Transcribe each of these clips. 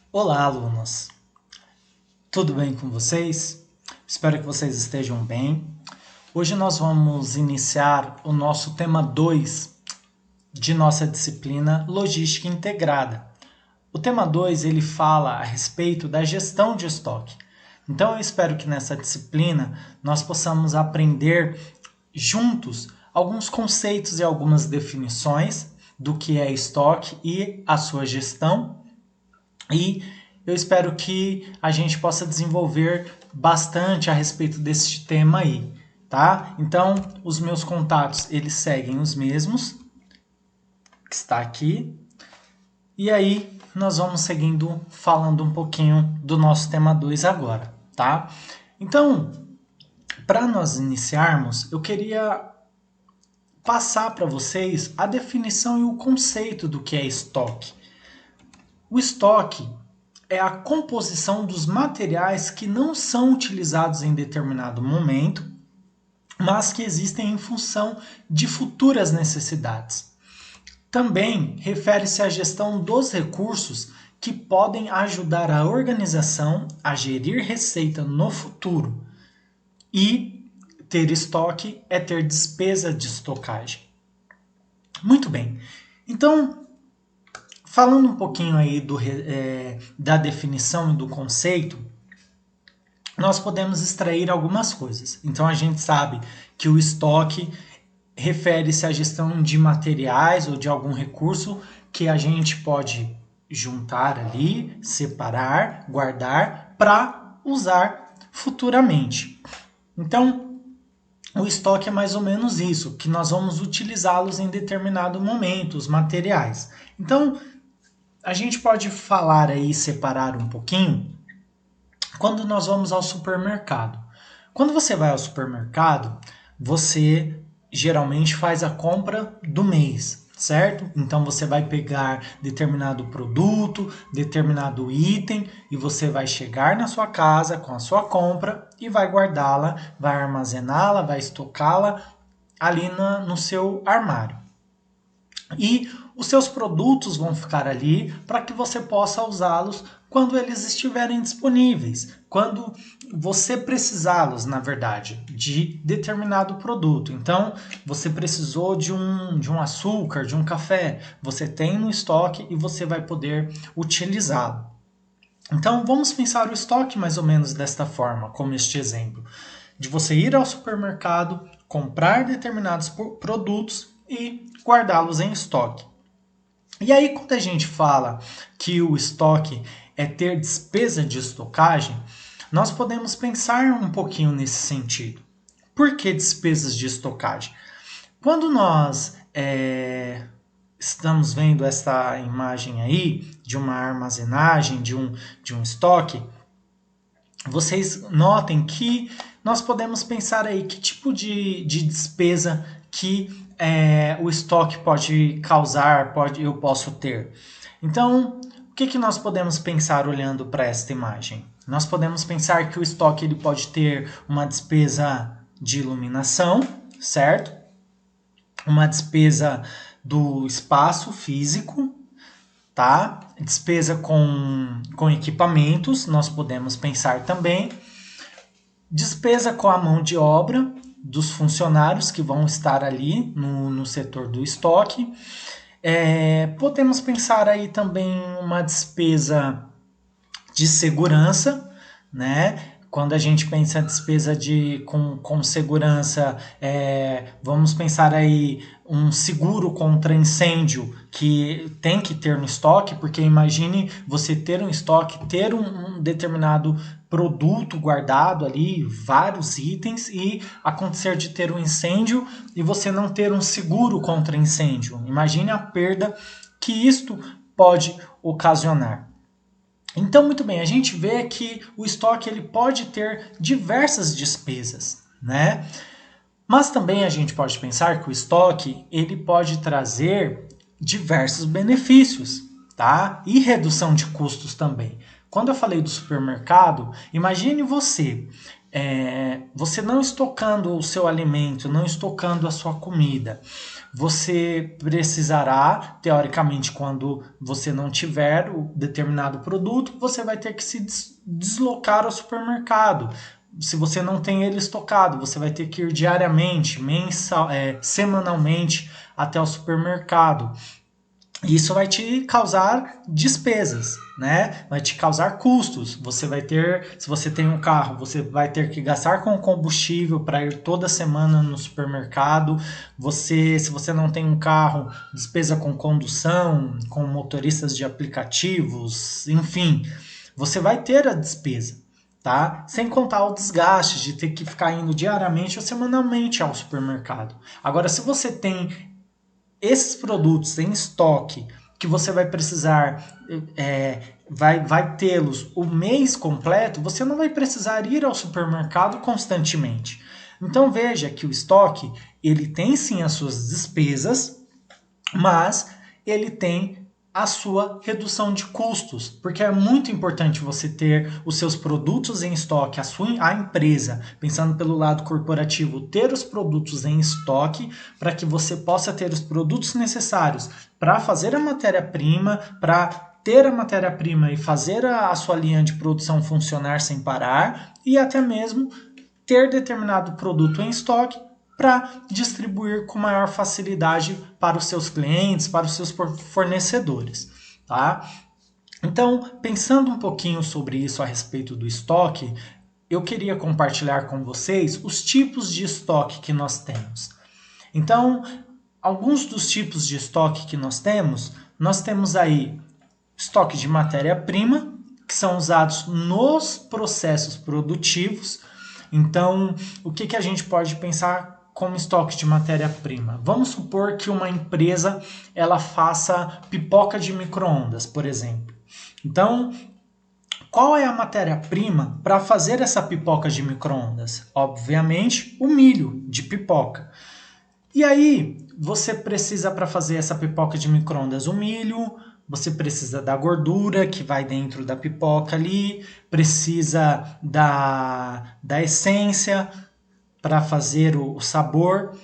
Olá, alunos! Tudo bem com vocês? Espero que vocês estejam bem. Hoje nós vamos iniciar o nosso tema 2 de nossa disciplina Logística Integrada. O tema 2 ele fala a respeito da gestão de estoque. Então eu espero que nessa disciplina nós possamos aprender juntos alguns conceitos e algumas definições do que é estoque e a sua gestão. E eu espero que a gente possa desenvolver bastante a respeito desse tema aí, tá? Então, os meus contatos, eles seguem os mesmos, que está aqui. E aí, nós vamos seguindo, falando um pouquinho do nosso tema 2 agora, tá? Então, para nós iniciarmos, eu queria passar para vocês a definição e o conceito do que é estoque. O estoque é a composição dos materiais que não são utilizados em determinado momento, mas que existem em função de futuras necessidades. Também refere-se à gestão dos recursos que podem ajudar a organização a gerir receita no futuro. E ter estoque é ter despesa de estocagem. Muito bem. Então, falando um pouquinho aí da definição e do conceito, nós podemos extrair algumas coisas. Então a gente sabe que o estoque refere-se à gestão de materiais ou de algum recurso que a gente pode juntar ali, separar, guardar para usar futuramente. Então, o estoque é mais ou menos isso, que nós vamos utilizá-los em determinado momento, os materiais. Então, a gente pode falar aí, separar um pouquinho, quando nós vamos ao supermercado. Quando você vai ao supermercado, você geralmente faz a compra do mês, certo? Então você vai pegar determinado produto, determinado item e você vai chegar na sua casa com a sua compra e vai guardá-la, vai armazená-la, vai estocá-la ali no seu armário. E os seus produtos vão ficar ali para que você possa usá-los quando eles estiverem disponíveis, quando você precisá-los, na verdade, de determinado produto. Então, você precisou de um açúcar, de um café, você tem no estoque e você vai poder utilizá-lo. Então, vamos pensar o estoque mais ou menos desta forma, como este exemplo, de você ir ao supermercado, comprar determinados produtos e guardá-los em estoque. E aí, quando a gente fala que o estoque é ter despesa de estocagem, nós podemos pensar um pouquinho nesse sentido. Por que despesas de estocagem? Quando nós estamos vendo essa imagem aí de uma armazenagem, de um estoque, vocês notem que nós podemos pensar aí que tipo de despesa que o estoque pode causar, eu posso ter. Então, o que nós podemos pensar olhando para esta imagem? Nós podemos pensar que o estoque ele pode ter uma despesa de iluminação, certo? Uma despesa do espaço físico, tá? Despesa com equipamentos, nós podemos pensar também. Despesa com a mão de obra dos funcionários que vão estar ali no setor do estoque. Podemos pensar aí também uma despesa de segurança, né? Quando a gente pensa em despesa com segurança, vamos pensar aí um seguro contra incêndio que tem que ter no estoque, porque imagine você ter um estoque, ter um determinado produto guardado ali, vários itens, e acontecer de ter um incêndio e você não ter um seguro contra incêndio. Imagine a perda que isto pode ocasionar. Então, muito bem, a gente vê que o estoque ele pode ter diversas despesas, né? Mas também a gente pode pensar que o estoque ele pode trazer diversos benefícios, tá? E redução de custos também. Quando eu falei do supermercado, imagine você você não estocando o seu alimento, não estocando a sua comida, você precisará, teoricamente, quando você não tiver o determinado produto, você vai ter que se deslocar ao supermercado. Se você não tem ele estocado, você vai ter que ir diariamente, semanalmente até o supermercado. Isso vai te causar despesas, né? Vai te causar custos. Você vai ter, se você tem um carro, você vai ter que gastar com combustível para ir toda semana no supermercado. Se você não tem um carro, despesa com condução, com motoristas de aplicativos, enfim, você vai ter a despesa, tá? Sem contar o desgaste de ter que ficar indo diariamente ou semanalmente ao supermercado. Agora, se você tem esses produtos em estoque que você vai precisar, vai tê-los o mês completo, você não vai precisar ir ao supermercado constantemente. Então veja que o estoque, ele tem sim as suas despesas, mas ele tem a sua redução de custos, porque é muito importante você ter os seus produtos em estoque, a empresa, pensando pelo lado corporativo, ter os produtos em estoque para que você possa ter os produtos necessários para fazer a matéria-prima, para ter a matéria-prima e fazer a sua linha de produção funcionar sem parar e até mesmo ter determinado produto em estoque para distribuir com maior facilidade para os seus clientes, para os seus fornecedores, tá? Então, pensando um pouquinho sobre isso a respeito do estoque, eu queria compartilhar com vocês os tipos de estoque que nós temos. Então, alguns dos tipos de estoque que nós temos aí estoque de matéria-prima, que são usados nos processos produtivos. Então, o que a gente pode pensar como estoque de matéria-prima? Vamos supor que uma empresa ela faça pipoca de micro-ondas, por exemplo. Então, qual é a matéria-prima para fazer essa pipoca de micro-ondas? Obviamente, o milho de pipoca. E aí, você precisa, para fazer essa pipoca de micro-ondas, o milho, você precisa da gordura que vai dentro da pipoca ali, precisa da essência para fazer o sabor.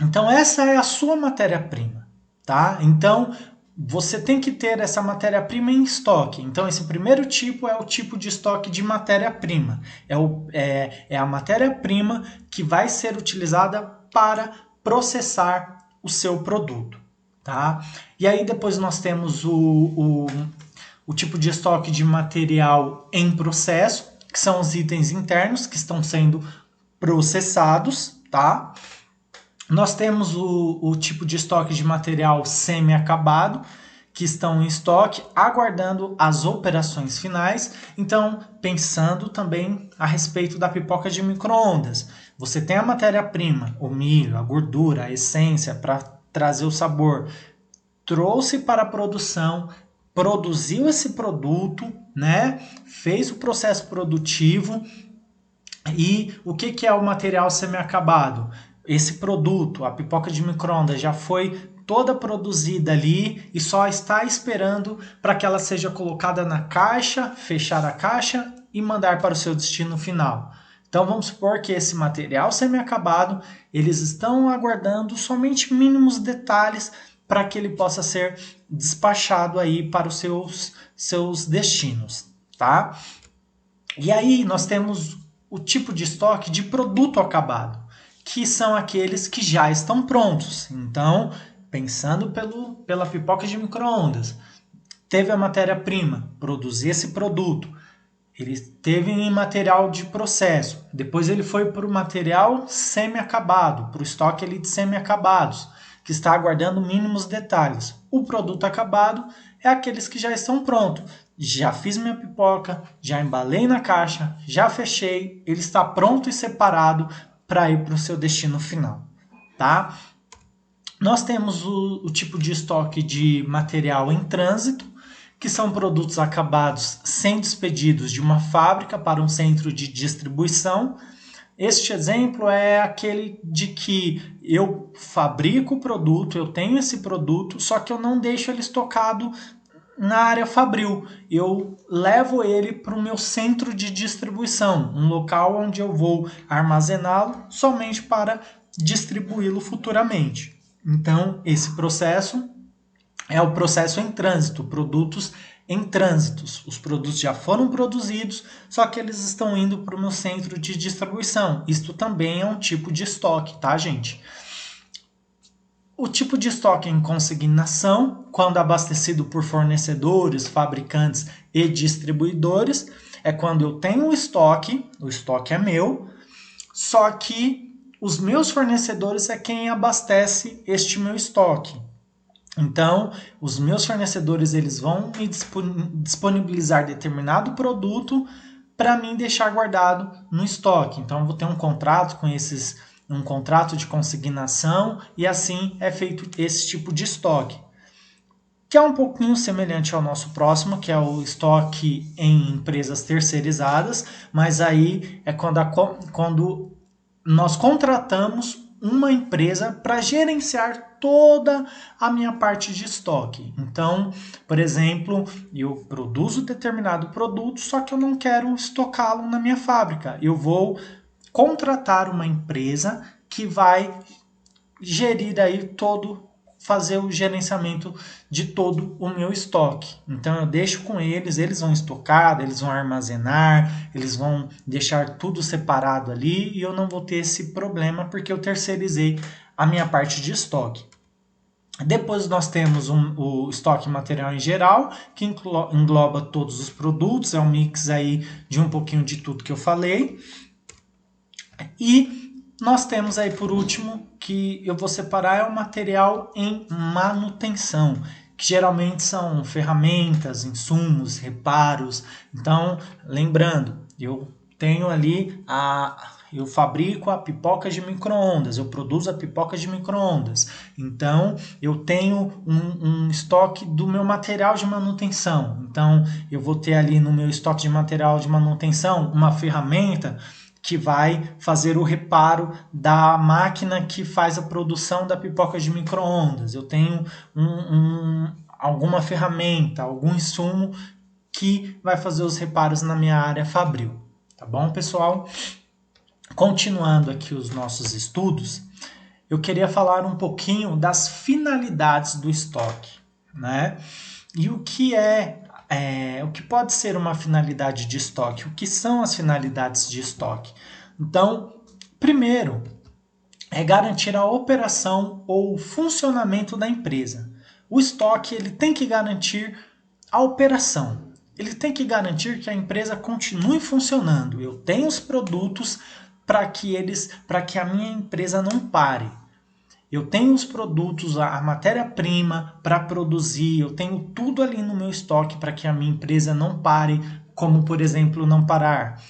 Então essa é a sua matéria-prima, tá? Então você tem que ter essa matéria-prima em estoque. Então esse primeiro tipo é o tipo de estoque de matéria-prima. É a matéria-prima que vai ser utilizada para processar o seu produto, tá? E aí depois nós temos o tipo de estoque de material em processo, que são os itens internos que estão sendo processados, tá? Nós temos o tipo de estoque de material semi-acabado, que estão em estoque, aguardando as operações finais. Então, pensando também a respeito da pipoca de micro-ondas. Você tem a matéria-prima, o milho, a gordura, a essência para trazer o sabor. Trouxe para a produção, produziu esse produto, né? Fez o processo produtivo. E o que é o material semi-acabado? Esse produto, a pipoca de micro-ondas, já foi toda produzida ali e só está esperando para que ela seja colocada na caixa, fechar a caixa e mandar para o seu destino final. Então vamos supor que esse material semi-acabado, eles estão aguardando somente mínimos detalhes para que ele possa ser despachado aí para os seus destinos, tá? E aí nós temos o tipo de estoque de produto acabado, que são aqueles que já estão prontos. Então, pensando pela pipoca de micro-ondas, teve a matéria-prima, produzir esse produto, ele teve em material de processo, depois ele foi para o material semi-acabado, para o estoque ali de semi-acabados, que está aguardando mínimos detalhes. O produto acabado é aqueles que já estão prontos. Já fiz minha pipoca, já embalei na caixa, já fechei, ele está pronto e separado para ir para o seu destino final, tá? Nós temos o tipo de estoque de material em trânsito, que são produtos acabados sendo expedidos de uma fábrica para um centro de distribuição. Este exemplo é aquele de que eu fabrico o produto, eu tenho esse produto, só que eu não deixo ele estocado na área fabril. Eu levo ele para o meu centro de distribuição, um local onde eu vou armazená-lo somente para distribuí-lo futuramente. Então, esse processo é o processo em trânsito, produtos em trânsitos. Os produtos já foram produzidos, só que eles estão indo para o meu centro de distribuição. Isto também é um tipo de estoque, tá, gente? O tipo de estoque em consignação, quando abastecido por fornecedores, fabricantes e distribuidores, é quando eu tenho o estoque é meu, só que os meus fornecedores é quem abastece este meu estoque. Então, os meus fornecedores eles vão me disponibilizar determinado produto para mim deixar guardado no estoque. Então, eu vou ter um contrato com um contrato de consignação e assim é feito esse tipo de estoque, que é um pouquinho semelhante ao nosso próximo, que é o estoque em empresas terceirizadas, mas aí é quando nós contratamos uma empresa para gerenciar toda a minha parte de estoque. Então, por exemplo, eu produzo determinado produto, só que eu não quero estocá-lo na minha fábrica. Eu vou contratar uma empresa que vai gerir aí fazer o gerenciamento de todo o meu estoque. Então eu deixo com eles vão estocar, eles vão armazenar, eles vão deixar tudo separado ali e eu não vou ter esse problema porque eu terceirizei a minha parte de estoque. Depois nós temos o estoque material em geral, que engloba todos os produtos, é um mix aí de um pouquinho de tudo que eu falei. E nós temos aí por último, que eu vou separar, é o material em manutenção, que geralmente são ferramentas, insumos, reparos. Então, lembrando, eu tenho ali eu fabrico a pipoca de micro-ondas, eu produzo a pipoca de micro-ondas. Então, eu tenho um estoque do meu material de manutenção. Então, eu vou ter ali no meu estoque de material de manutenção uma ferramenta que vai fazer o reparo da máquina que faz a produção da pipoca de micro-ondas. Eu tenho alguma ferramenta, algum insumo que vai fazer os reparos na minha área fabril. Tá bom, pessoal? Continuando aqui os nossos estudos, eu queria falar um pouquinho das finalidades do estoque, né? E o que o que pode ser uma finalidade de estoque? O que são as finalidades de estoque? Então, primeiro, é garantir a operação ou funcionamento da empresa. O estoque ele tem que garantir a operação. Ele tem que garantir que a empresa continue funcionando. Eu tenho os produtos para que a minha empresa não pare. Eu tenho os produtos, a matéria-prima para produzir, eu tenho tudo ali no meu estoque para que a minha empresa não pare, como por exemplo, não parar.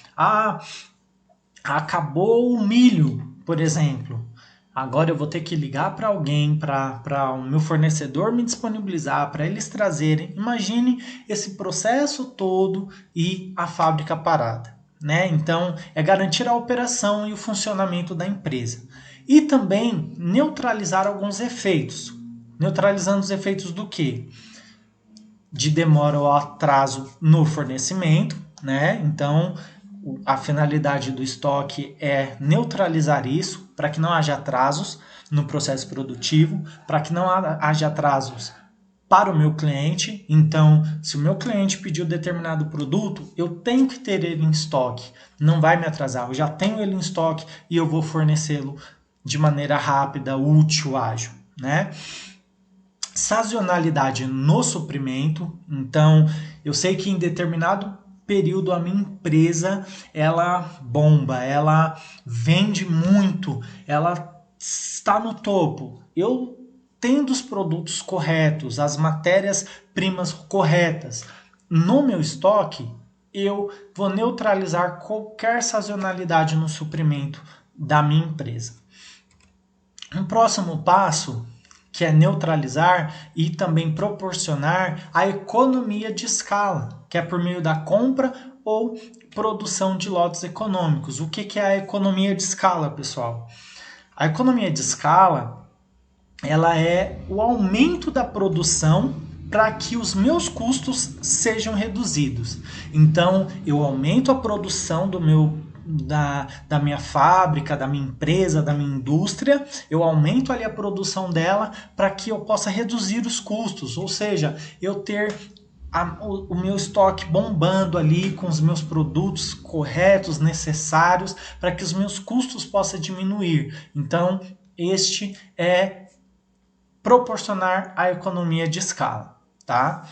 Acabou o milho, por exemplo. Agora eu vou ter que ligar para alguém, para o meu fornecedor me disponibilizar, para eles trazerem. Imagine esse processo todo e a fábrica parada, né? Então, é garantir a operação e o funcionamento da empresa. E também neutralizar alguns efeitos. Neutralizando os efeitos do quê? De demora ou atraso no fornecimento, né? Então, a finalidade do estoque é neutralizar isso para que não haja atrasos no processo produtivo, para que não haja atrasos para o meu cliente. Então, se o meu cliente pediu determinado produto, eu tenho que ter ele em estoque. Não vai me atrasar, eu já tenho ele em estoque e eu vou fornecê-lo de maneira rápida, útil, ágil, né? Sazonalidade no suprimento. Então, eu sei que em determinado período a minha empresa ela bomba, ela vende muito, ela está no topo. Eu tendo os produtos corretos, as matérias-primas corretas no meu estoque, eu vou neutralizar qualquer sazonalidade no suprimento da minha empresa. Um próximo passo, que é neutralizar e também proporcionar a economia de escala, que é por meio da compra ou produção de lotes econômicos. O que é a economia de escala, pessoal? A economia de escala ela é o aumento da produção para que os meus custos sejam reduzidos. Então, eu aumento a produção da minha fábrica, da minha empresa, da minha indústria, eu aumento ali a produção dela para que eu possa reduzir os custos, ou seja, eu ter o meu estoque bombando ali com os meus produtos corretos, necessários, para que os meus custos possam diminuir. Então, este é proporcionar a economia de escala, tá?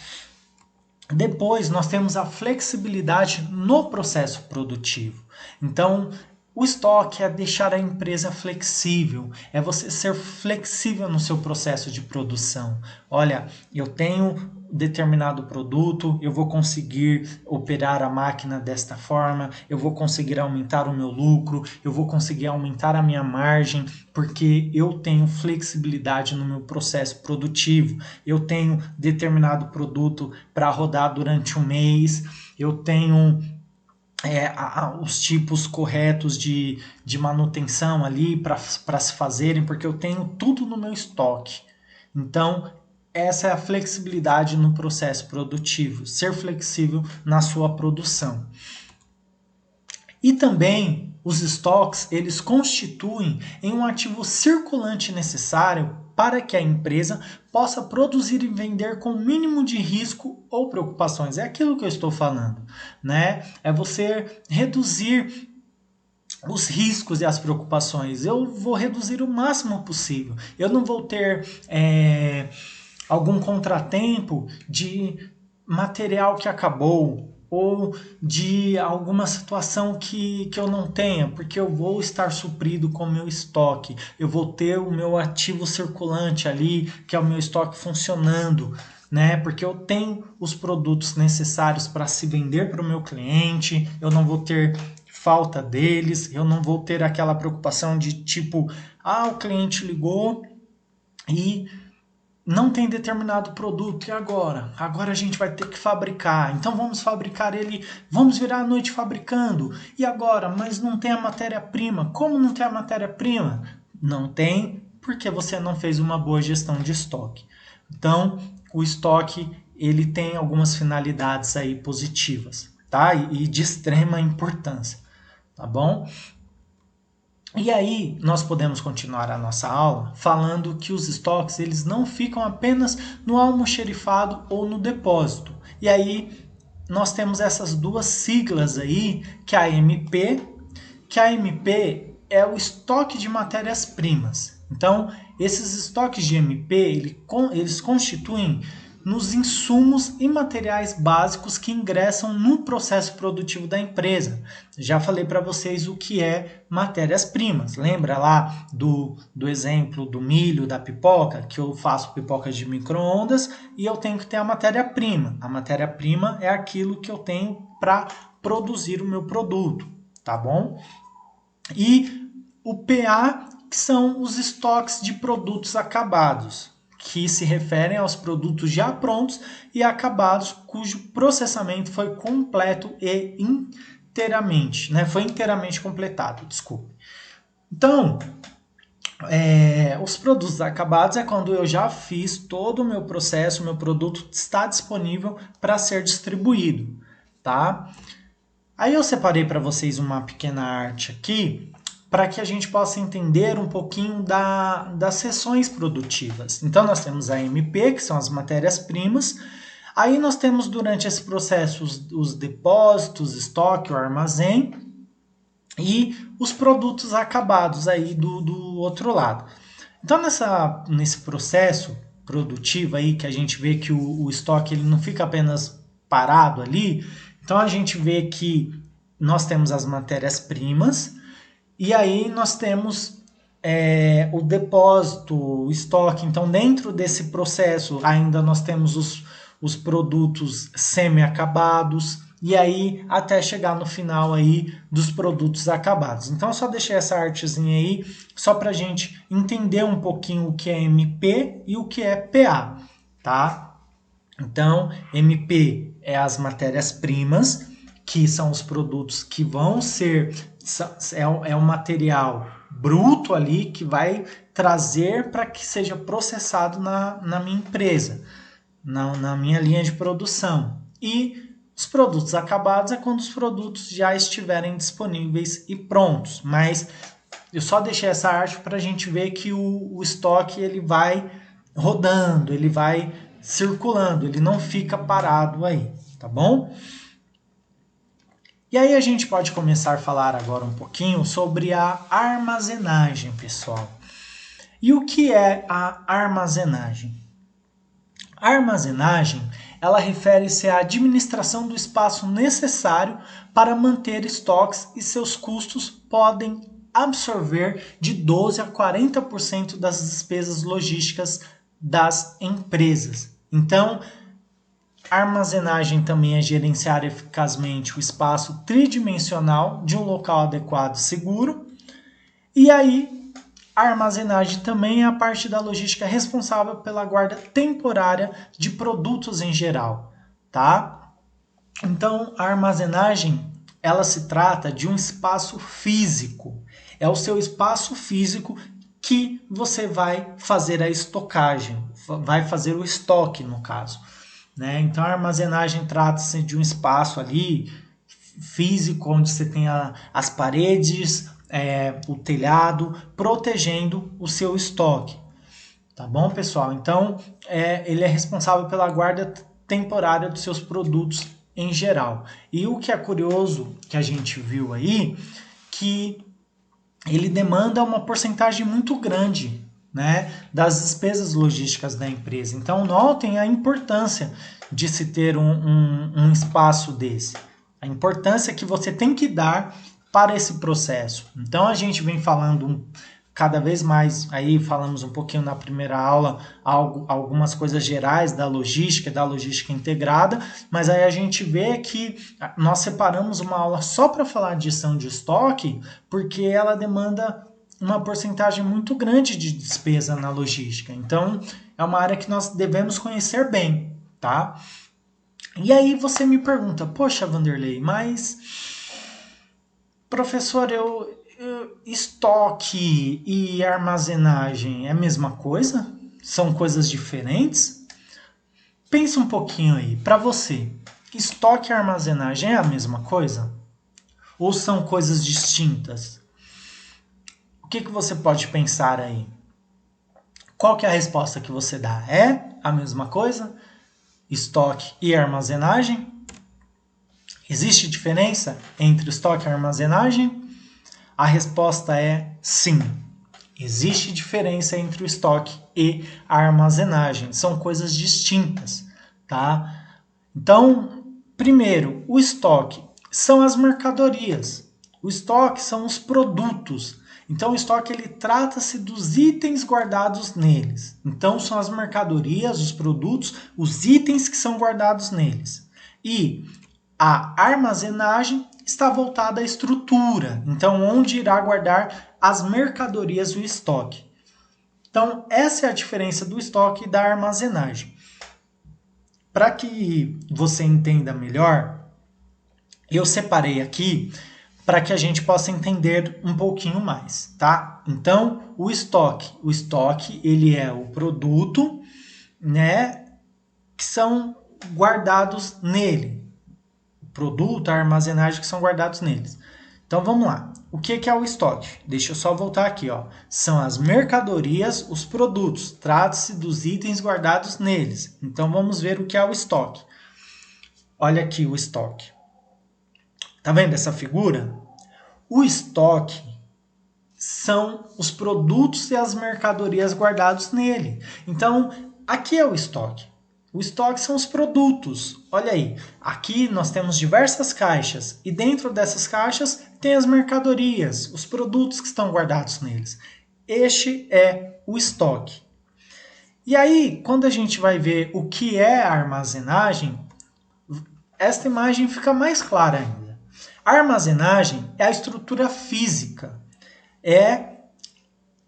Depois, nós temos a flexibilidade no processo produtivo. Então, o estoque é deixar a empresa flexível, é você ser flexível no seu processo de produção. Olha, eu tenho determinado produto, eu vou conseguir operar a máquina desta forma, eu vou conseguir aumentar o meu lucro, eu vou conseguir aumentar a minha margem, porque eu tenho flexibilidade no meu processo produtivo, eu tenho determinado produto para rodar durante um mês, eu tenho os tipos corretos de manutenção ali para se fazerem, porque eu tenho tudo no meu estoque. Então, essa é a flexibilidade no processo produtivo, ser flexível na sua produção. E também os estoques, eles constituem em um ativo circulante necessário para que a empresa possa produzir e vender com o mínimo de risco ou preocupações. É aquilo que eu estou falando, né? É você reduzir os riscos e as preocupações. Eu vou reduzir o máximo possível. Eu não vou ter algum contratempo de material que acabou, ou de alguma situação que eu não tenha, porque eu vou estar suprido com o meu estoque, eu vou ter o meu ativo circulante ali, que é o meu estoque funcionando, né? Porque eu tenho os produtos necessários para se vender para o meu cliente, eu não vou ter falta deles, eu não vou ter aquela preocupação de tipo, o cliente ligou e não tem determinado produto, e agora? Agora a gente vai ter que fabricar, então vamos fabricar ele, vamos virar a noite fabricando, e agora? Mas não tem a matéria-prima, como não tem a matéria-prima? Não tem, porque você não fez uma boa gestão de estoque. Então, o estoque, ele tem algumas finalidades aí positivas, tá? E de extrema importância, tá bom? E aí, nós podemos continuar a nossa aula falando que os estoques eles não ficam apenas no almoxerifado ou no depósito. E aí, nós temos essas duas siglas aí, que é a MP, que a MP é o estoque de matérias-primas. Então, esses estoques de MP, eles constituem nos insumos e materiais básicos que ingressam no processo produtivo da empresa. Já falei para vocês o que é matérias-primas. Lembra lá do exemplo do milho, da pipoca, que eu faço pipocas de micro-ondas e eu tenho que ter a matéria-prima. A matéria-prima é aquilo que eu tenho para produzir o meu produto, tá bom? E o PA, que são os estoques de produtos acabados, que se referem aos produtos já prontos e acabados, cujo processamento foi completo e inteiramente, né? Foi inteiramente completado, desculpe. Então, os produtos acabados é quando eu já fiz todo o meu processo, o meu produto está disponível para ser distribuído, tá? Aí eu separei para vocês uma pequena arte aqui, para que a gente possa entender um pouquinho das seções produtivas. Então, nós temos a MP, que são as matérias-primas. Aí nós temos, durante esse processo, os depósitos, estoque, o armazém e os produtos acabados aí do outro lado. Então, nesse processo produtivo aí, que a gente vê que o estoque ele não fica apenas parado ali, então a gente vê que nós temos as matérias-primas, e aí nós temos o depósito, o estoque. Então, dentro desse processo, ainda nós temos os produtos semi-acabados, e aí até chegar no final aí dos produtos acabados. Então, só deixei essa artezinha aí, só para a gente entender um pouquinho o que é MP e o que é PA, tá? Então, MP é as matérias-primas, que são os produtos que vão ser, é um material bruto ali que vai trazer para que seja processado na minha empresa. na minha linha de produção. E os produtos acabados é quando os produtos já estiverem disponíveis e prontos. Mas eu só deixei essa arte para a gente ver que o estoque ele vai rodando, ele vai circulando, ele não fica parado aí, tá bom? E aí a gente pode começar a falar agora um pouquinho sobre a armazenagem, pessoal. E o que é a armazenagem? A armazenagem, ela refere-se à administração do espaço necessário para manter estoques e seus custos podem absorver de 12 a 40% das despesas logísticas das empresas. Então, a armazenagem também é gerenciar eficazmente o espaço tridimensional de um local adequado e seguro. E aí, a armazenagem também é a parte da logística responsável pela guarda temporária de produtos em geral, tá? Então, a armazenagem, ela se trata de um espaço físico. É o seu espaço físico que você vai fazer a estocagem, vai fazer o estoque, no caso. Né? Então, a armazenagem trata-se de um espaço ali físico, onde você tem as paredes, o telhado, protegendo o seu estoque. Tá bom, pessoal? Então, ele é responsável pela guarda temporária dos seus produtos em geral. E o que é curioso, que a gente viu aí, que ele demanda uma porcentagem muito grande, né, das despesas logísticas da empresa. Então, notem a importância de se ter um espaço desse. A importância que você tem que dar para esse processo. Então, a gente vem falando cada vez mais, aí falamos um pouquinho na primeira aula, algumas coisas gerais da logística integrada, mas aí a gente vê que nós separamos uma aula só para falar de gestão de estoque, porque ela demanda uma porcentagem muito grande de despesa na logística. Então, é uma área que nós devemos conhecer bem, tá? E aí você me pergunta, poxa, Vanderlei, mas, professor, estoque e armazenagem é a mesma coisa? São coisas diferentes? Pensa um pouquinho aí, para você, estoque e armazenagem é a mesma coisa? Ou são coisas distintas? O que você pode pensar aí? Qual que é a resposta que você dá? É a mesma coisa? Estoque e armazenagem? Existe diferença entre estoque e armazenagem? A resposta é sim. Existe diferença entre o estoque e a armazenagem. São coisas distintas, tá? Então, primeiro, o estoque são as mercadorias. O estoque são os produtos. Então, o estoque ele trata-se dos itens guardados neles. Então, são as mercadorias, os produtos, os itens que são guardados neles. E a armazenagem está voltada à estrutura. Então, onde irá guardar as mercadorias e o estoque. Então, essa é a diferença do estoque e da armazenagem. Para que você entenda melhor, eu separei aqui para que a gente possa entender um pouquinho mais, tá? Então, o estoque ele é o produto, né, que são guardados nele. O produto, a armazenagem que são guardados neles. Então, vamos lá. O que é o estoque? Deixa eu só voltar aqui, ó. São as mercadorias, os produtos. Trata-se dos itens guardados neles. Então, vamos ver o que é o estoque. Olha aqui o estoque. Tá vendo essa figura? O estoque são os produtos e as mercadorias guardados nele. Então, aqui é o estoque. O estoque são os produtos. Olha aí, aqui nós temos diversas caixas e dentro dessas caixas tem as mercadorias, os produtos que estão guardados neles. Este é o estoque. E aí, quando a gente vai ver o que é a armazenagem, esta imagem fica mais clara ainda. A armazenagem é a estrutura física, é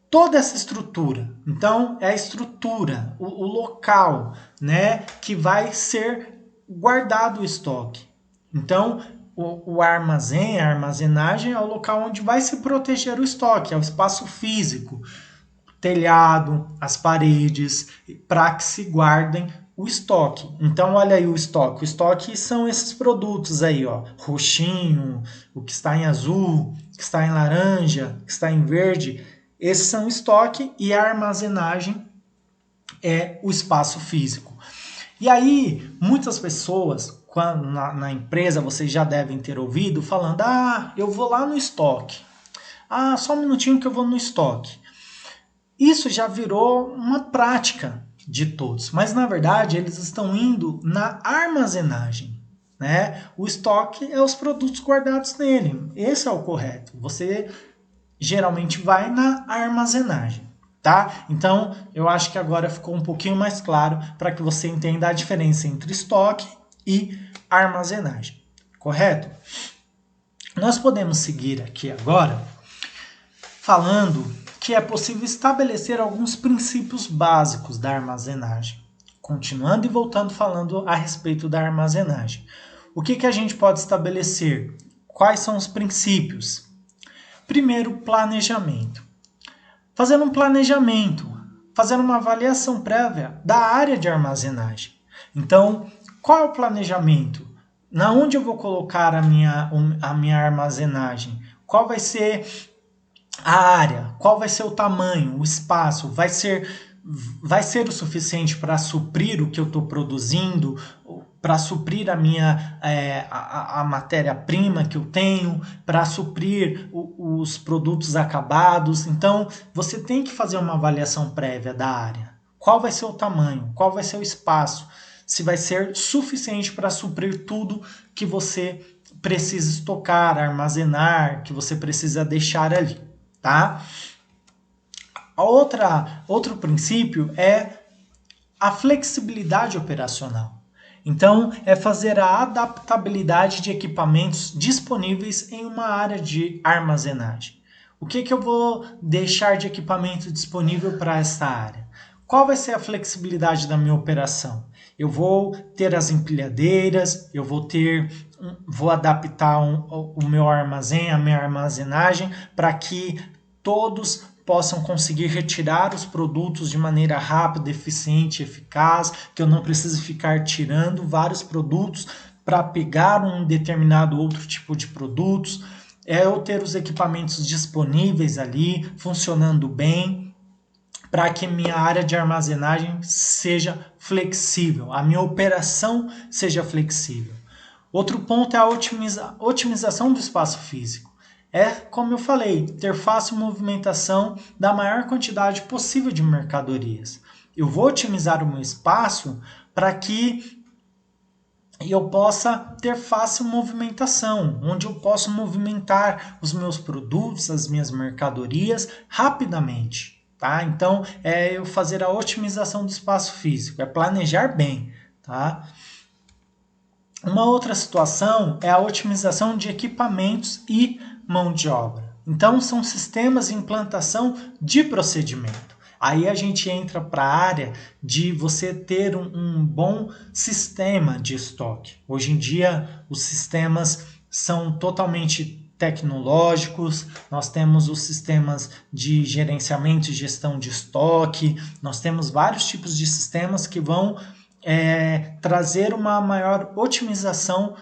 toda essa estrutura. Então, é a estrutura, o local, né, que vai ser guardado o estoque. Então, o armazém, a armazenagem é o local onde vai se proteger o estoque, é o espaço físico, o telhado, as paredes, para que se guardem o estoque. Então, olha aí o estoque. O estoque são esses produtos aí, ó, roxinho, o que está em azul, o que está em laranja, o que está em verde. Esses são o estoque e a armazenagem é o espaço físico. E aí, muitas pessoas, quando na empresa, vocês já devem ter ouvido falando, eu vou lá no estoque. Só um minutinho que eu vou no estoque. Isso já virou uma prática de todos, mas na verdade eles estão indo na armazenagem, né? O estoque é os produtos guardados nele, esse é o correto. Você geralmente vai na armazenagem, tá? Então eu acho que agora ficou um pouquinho mais claro para que você entenda a diferença entre estoque e armazenagem, correto? Nós podemos seguir aqui agora falando que é possível estabelecer alguns princípios básicos da armazenagem. Continuando e voltando falando a respeito da armazenagem. O que a gente pode estabelecer? Quais são os princípios? Primeiro, planejamento. Fazendo um planejamento, fazendo uma avaliação prévia da área de armazenagem. Então, qual é o planejamento? Na onde eu vou colocar a minha armazenagem? Qual vai ser a área, qual vai ser o tamanho, o espaço, vai ser o suficiente para suprir o que eu estou produzindo, para suprir a matéria-prima que eu tenho, para suprir os produtos acabados. Então, você tem que fazer uma avaliação prévia da área. Qual vai ser o tamanho, qual vai ser o espaço, se vai ser suficiente para suprir tudo que você precisa estocar, armazenar, que você precisa deixar ali. Tá? Outro princípio é a flexibilidade operacional. Então, é fazer a adaptabilidade de equipamentos disponíveis em uma área de armazenagem. O que eu vou deixar de equipamento disponível para essa área? Qual vai ser a flexibilidade da minha operação? Eu vou ter as empilhadeiras, eu vou adaptar o meu armazém, a minha armazenagem, para que todos possam conseguir retirar os produtos de maneira rápida, eficiente, eficaz, que eu não precise ficar tirando vários produtos para pegar um determinado outro tipo de produtos. É eu ter os equipamentos disponíveis ali, funcionando bem, para que minha área de armazenagem seja flexível, a minha operação seja flexível. Outro ponto é a otimização do espaço físico. É, como eu falei, ter fácil movimentação da maior quantidade possível de mercadorias. Eu vou otimizar o meu espaço para que eu possa ter fácil movimentação, onde eu posso movimentar os meus produtos, as minhas mercadorias rapidamente. Tá? Então, é eu fazer a otimização do espaço físico, é planejar bem. Tá? Uma outra situação é a otimização de equipamentos e mão de obra. Então, são sistemas de implantação de procedimento. Aí a gente entra para a área de você ter um bom sistema de estoque. Hoje em dia, os sistemas são totalmente tecnológicos, nós temos os sistemas de gerenciamento e gestão de estoque, nós temos vários tipos de sistemas que vão trazer uma maior otimização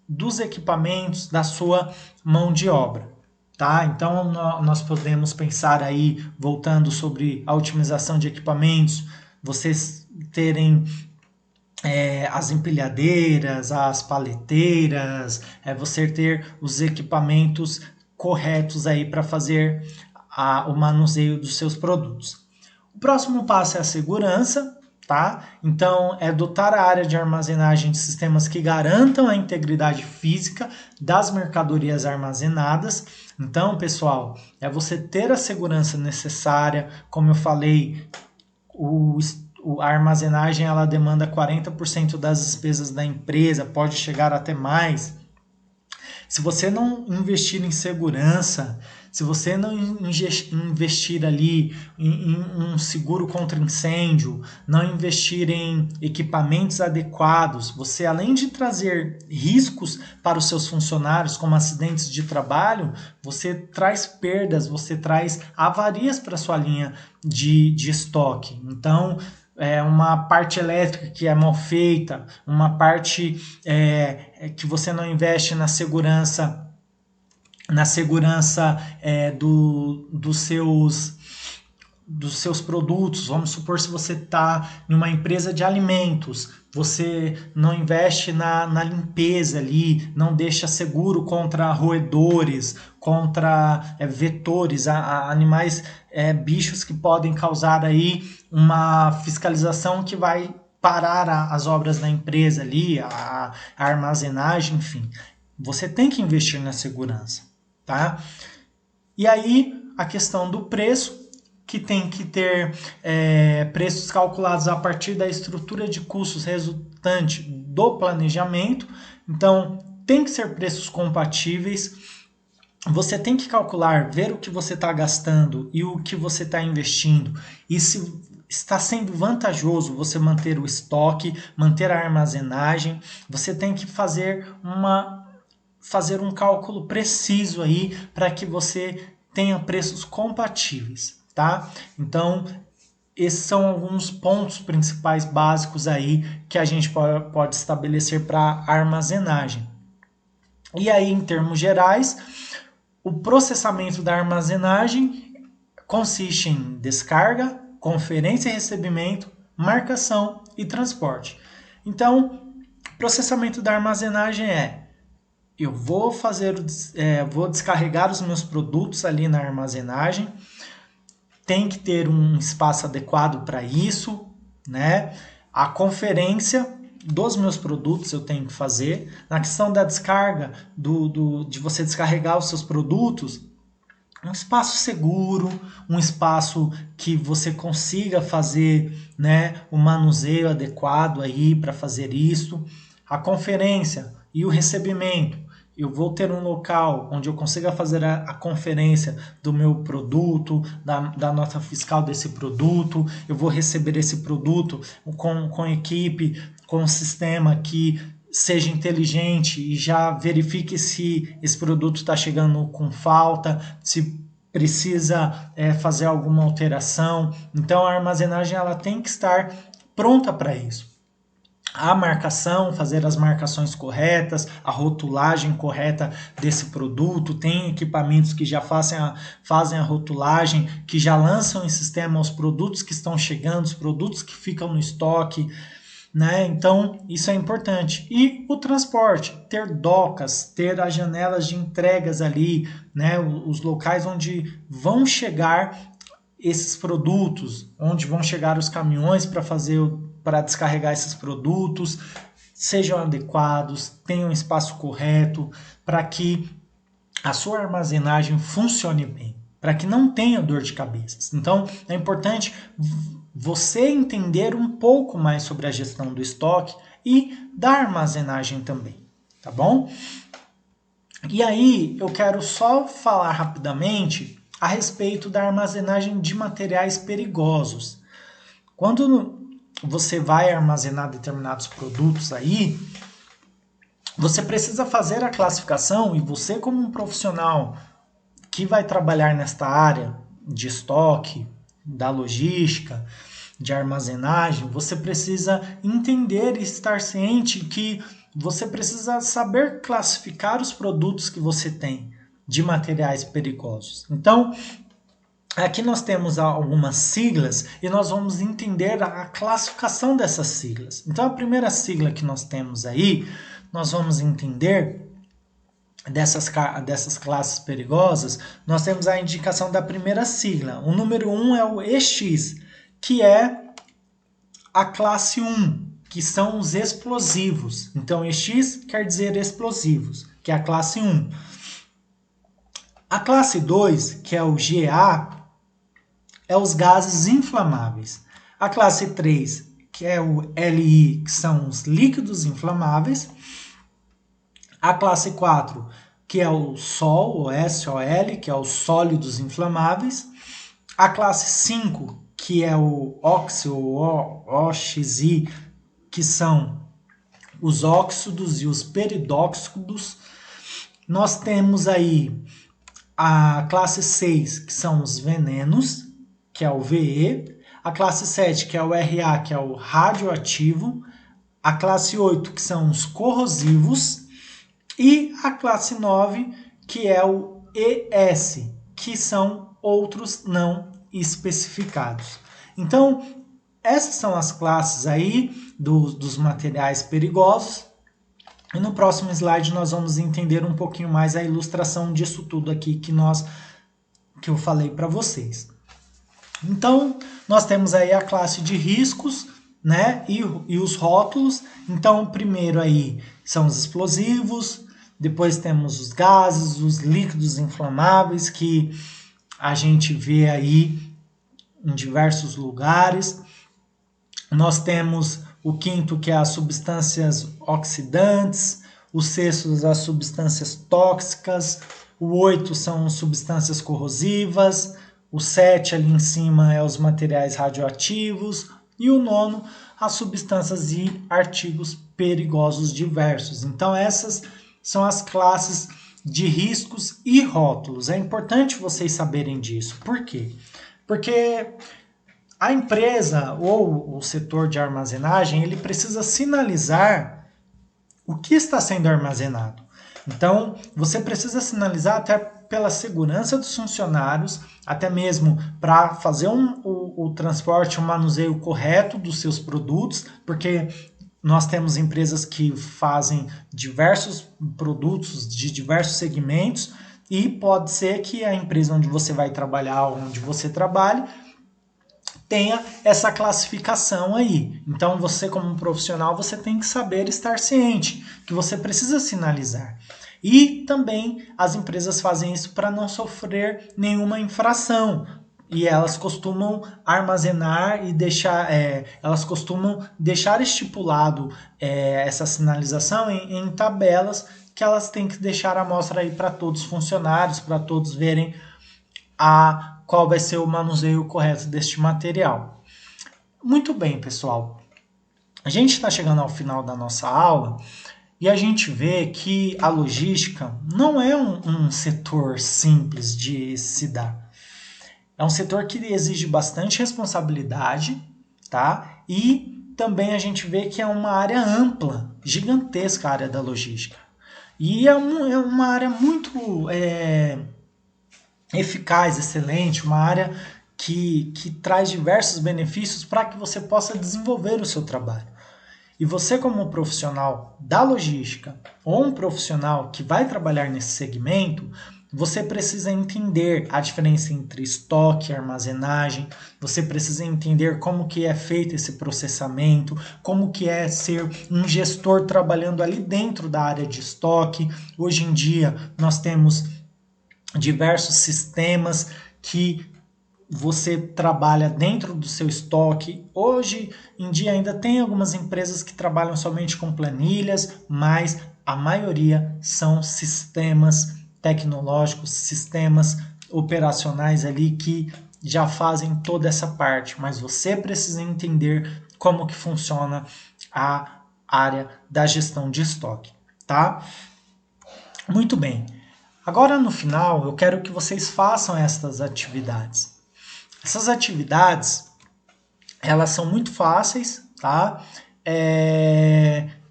dos equipamentos, da sua mão de obra. Tá? Então, nós podemos pensar aí, voltando sobre a otimização de equipamentos, vocês terem as empilhadeiras, as paleteiras, você ter os equipamentos corretos aí para fazer o manuseio dos seus produtos. O próximo passo é a segurança. Tá? Então, é dotar a área de armazenagem de sistemas que garantam a integridade física das mercadorias armazenadas. Então, pessoal, é você ter a segurança necessária. Como eu falei, a armazenagem ela demanda 40% das despesas da empresa, pode chegar até mais. Se você não investir em segurança, se você não investir ali em um seguro contra incêndio, não investir em equipamentos adequados, você além de trazer riscos para os seus funcionários, como acidentes de trabalho, você traz perdas, você traz avarias para a sua linha de estoque. Então, uma parte elétrica que é mal feita, uma parte que você não investe na segurança dos seus produtos. Vamos supor, se você está em uma empresa de alimentos, você não investe na limpeza ali, não deixa seguro contra roedores, contra vetores, animais, bichos que podem causar aí uma fiscalização que vai parar as obras da empresa ali, a armazenagem, enfim. Você tem que investir na segurança, tá? E aí, a questão do preço, que tem que ter preços calculados a partir da estrutura de custos resultante do planejamento. Então, tem que ser preços compatíveis. Você tem que calcular, ver o que você está gastando e o que você está investindo. E se está sendo vantajoso você manter o estoque, manter a armazenagem, você tem que fazer um cálculo preciso aí para que você tenha preços compatíveis. Tá? Então, esses são alguns pontos principais básicos aí que a gente pode estabelecer para armazenagem. E aí, em termos gerais, o processamento da armazenagem consiste em descarga, conferência e recebimento, marcação e transporte. Então, o processamento da armazenagem eu vou vou descarregar os meus produtos ali na armazenagem. Tem que ter um espaço adequado para isso, né? A conferência dos meus produtos eu tenho que fazer. Na questão da descarga, de você descarregar os seus produtos, um espaço seguro, um espaço que você consiga fazer, né, o manuseio adequado aí para fazer isso. A conferência e o recebimento. Eu vou ter um local onde eu consiga fazer a conferência do meu produto, da nota fiscal desse produto. Eu vou receber esse produto com equipe, com um sistema que seja inteligente e já verifique se esse produto está chegando com falta, se precisa fazer alguma alteração. Então a armazenagem ela tem que estar pronta para isso. A marcação, fazer as marcações corretas, a rotulagem correta desse produto. Tem equipamentos que já fazem a rotulagem, que já lançam em sistema os produtos que estão chegando, os produtos que ficam no estoque, né? Então, isso é importante. E o transporte, ter docas, ter as janelas de entregas ali, né? Os locais onde vão chegar esses produtos, onde vão chegar os caminhões para descarregar esses produtos, sejam adequados, tenham espaço correto, para que a sua armazenagem funcione bem, para que não tenha dor de cabeça. Então, é importante você entender um pouco mais sobre a gestão do estoque e da armazenagem também, tá bom? E aí, eu quero só falar rapidamente a respeito da armazenagem de materiais perigosos. Quando você vai armazenar determinados produtos aí, você precisa fazer a classificação, e você, como um profissional que vai trabalhar nesta área de estoque, da logística, de armazenagem, você precisa entender e estar ciente que você precisa saber classificar os produtos que você tem de materiais perigosos. Então, aqui nós temos algumas siglas e nós vamos entender a classificação dessas siglas. Então, a primeira sigla que nós temos aí, nós vamos entender dessas classes perigosas, nós temos a indicação da primeira sigla. O número 1 é o EX, que é a classe 1, que são os explosivos. Então, EX quer dizer explosivos, que é a classe 1. A classe 2, que é o GA, é os gases inflamáveis. A classe 3, que é o LI, que são os líquidos inflamáveis. A classe 4, que é o SOL, o SOL, que é os sólidos inflamáveis. A classe 5, que é o OXI, ou OXI, que são os óxidos e os peridóxidos. Nós temos aí a classe 6, que são os venenos, que é o VE. a classe 7, que é o RA, que é o radioativo, a classe 8, que são os corrosivos, e a classe 9, que é o ES, que são outros não especificados. Então, essas são as classes aí dos materiais perigosos. E no próximo slide nós vamos entender um pouquinho mais a ilustração disso tudo aqui que eu falei para vocês. Então, nós temos aí a classe de riscos, né, e os rótulos. Então, primeiro aí são os explosivos, depois temos os gases, os líquidos inflamáveis, que a gente vê aí em diversos lugares. Nós temos o quinto, que é as substâncias oxidantes, o sexto, as substâncias tóxicas, o 8 são substâncias corrosivas, o 7 ali em cima é os materiais radioativos, e o 9, as substâncias e artigos perigosos diversos. Então essas são as classes de riscos e rótulos. É importante vocês saberem disso. Por quê? Porque a empresa ou o setor de armazenagem, ele precisa sinalizar o que está sendo armazenado. Então, você precisa sinalizar até pela segurança dos funcionários, até mesmo para fazer o transporte, o manuseio correto dos seus produtos, porque nós temos empresas que fazem diversos produtos de diversos segmentos e pode ser que a empresa onde você vai trabalhar, onde você trabalhe, tenha essa classificação aí. Então você, como profissional, você tem que saber estar ciente que você precisa sinalizar. E também as empresas fazem isso para não sofrer nenhuma infração. E elas costumam armazenar e deixar, elas costumam deixar estipulado essa sinalização em tabelas que elas têm que deixar à mostra aí para todos os funcionários, para todos verem qual vai ser o manuseio correto deste material. Muito bem, pessoal. A gente está chegando ao final da nossa aula e a gente vê que a logística não é um setor simples de se dar. É um setor que exige bastante responsabilidade, tá? E também a gente vê que é uma área ampla, gigantesca a área da logística. E é uma área muito eficaz, excelente, uma área que traz diversos benefícios para que você possa desenvolver o seu trabalho. E você, como profissional da logística ou um profissional que vai trabalhar nesse segmento, você precisa entender a diferença entre estoque e armazenagem, você precisa entender como que é feito esse processamento, como que é ser um gestor trabalhando ali dentro da área de estoque. Hoje em dia nós temos diversos sistemas que você trabalha dentro do seu estoque. Hoje em dia ainda tem algumas empresas que trabalham somente com planilhas, mas a maioria são sistemas tecnológicos, sistemas operacionais ali que já fazem toda essa parte, mas você precisa entender como que funciona a área da gestão de estoque, tá? Muito bem. Agora no final eu quero que vocês façam essas atividades. Essas atividades, elas são muito fáceis, tá?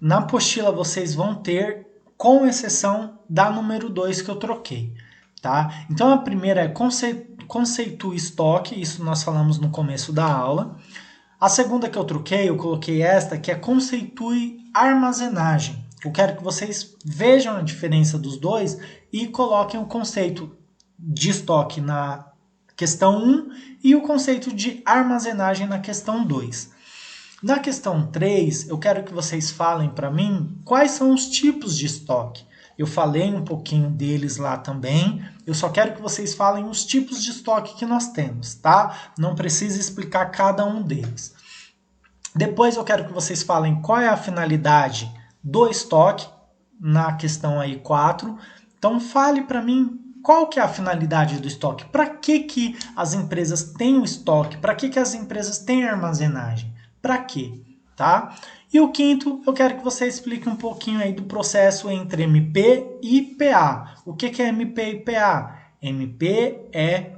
Na apostila vocês vão ter, com exceção da número 2 que eu troquei, tá? Então a primeira é conceitue estoque, isso nós falamos no começo da aula. A segunda que eu troquei, eu coloquei esta, que é conceitue armazenagem. Eu quero que vocês vejam a diferença dos dois e coloquem o conceito de estoque na questão 1 e o conceito de armazenagem na questão 2. Na questão 3, eu quero que vocês falem para mim quais são os tipos de estoque. Eu falei um pouquinho deles lá também, eu só quero que vocês falem os tipos de estoque que nós temos, tá? Não precisa explicar cada um deles. Depois eu quero que vocês falem qual é a finalidade do estoque, na questão aí 4. Então fale para mim qual que é a finalidade do estoque, para que as empresas têm o estoque, para que as empresas têm armazenagem, para quê, tá? E o quinto, eu quero que você explique um pouquinho aí do processo entre MP e PA. O que é MP e PA? MP é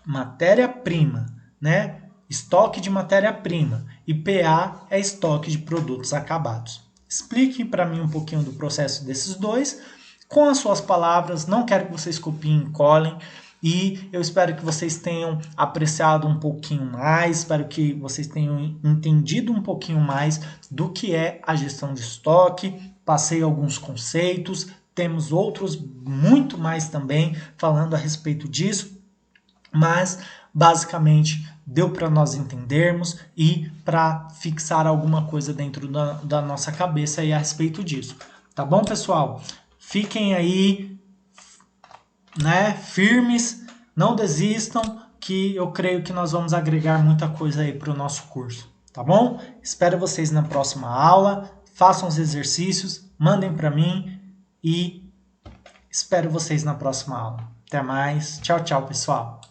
matéria-prima, né? estoque de matéria-prima, e PA é estoque de produtos acabados. Explique para mim um pouquinho do processo desses dois, com as suas palavras. Não quero que vocês copiem e colhem, e eu espero que vocês tenham apreciado um pouquinho mais, espero que vocês tenham entendido um pouquinho mais do que é a gestão de estoque. Passei alguns conceitos, temos outros muito mais também falando a respeito disso, mas basicamente deu para nós entendermos e para fixar alguma coisa dentro da nossa cabeça aí a respeito disso. Tá bom, pessoal? Fiquem aí, né, firmes, não desistam, que eu creio que nós vamos agregar muita coisa aí para o nosso curso, tá bom? Espero vocês na próxima aula, façam os exercícios, mandem para mim e espero vocês na próxima aula. Até mais, tchau, tchau, pessoal!